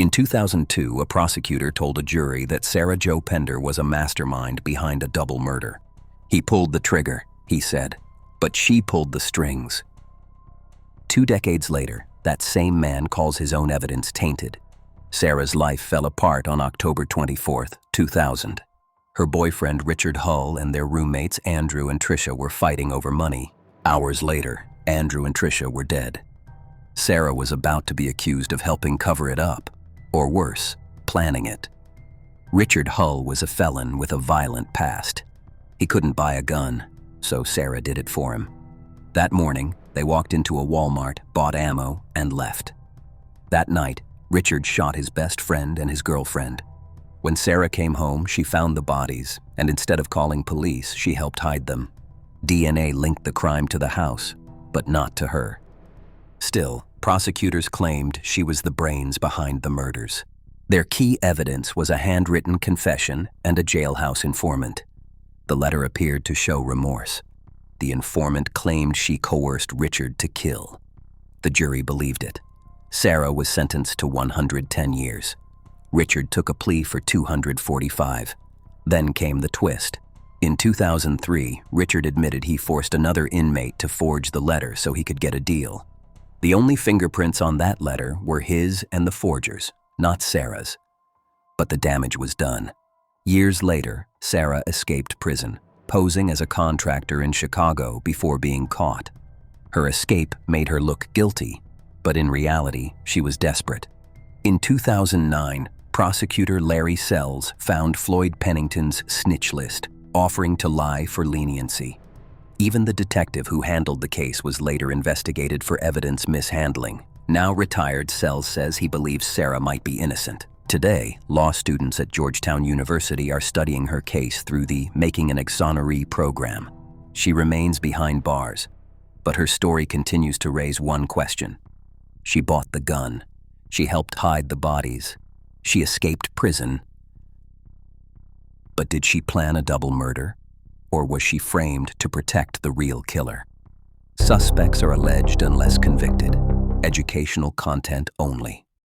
In 2002, a prosecutor told a jury that Sarah Jo Pender was a mastermind behind a double murder. He pulled the trigger, he said, but she pulled the strings. 2 decades later, that same man calls his own evidence tainted. Sarah's life fell apart on October 24, 2000. Her boyfriend Richard Hull and their roommates Andrew and Tricia were fighting over money. Hours later, Andrew and Tricia were dead. Sarah was about to be accused of helping cover it up, or worse, planning it. Richard Hull was a felon with a violent past. He couldn't buy a gun, so Sarah did it for him. That morning, they walked into a Walmart, bought ammo, and left. That night, Richard shot his best friend and his girlfriend. When Sarah came home, she found the bodies, and instead of calling police, she helped hide them. DNA linked the crime to the house, but not to her. Still, prosecutors claimed she was the brains behind the murders. Their key evidence was a handwritten confession and a jailhouse informant. The letter appeared to show remorse. The informant claimed she coerced Richard to kill. The jury believed it. Sarah was sentenced to 110 years. Richard took a plea for 245. Then came the twist. In 2003, Richard admitted he forced another inmate to forge the letter so he could get a deal. The only fingerprints on that letter were his and the forger's, not Sarah's. But the damage was done. Years later, Sarah escaped prison, posing as a contractor in Chicago before being caught. Her escape made her look guilty, but in reality, she was desperate. In 2009, prosecutor Larry Sells found Floyd Pennington's snitch list, offering to lie for leniency. Even the detective who handled the case was later investigated for evidence mishandling. Now retired, Sells says he believes Sarah might be innocent. Today, law students at Georgetown University are studying her case through the Making an Exoneree program. She remains behind bars, but her story continues to raise one question. She bought the gun. She helped hide the bodies. She escaped prison. But did she plan a double murder? Or was she framed to protect the real killer? Suspects are alleged unless convicted. Educational content only.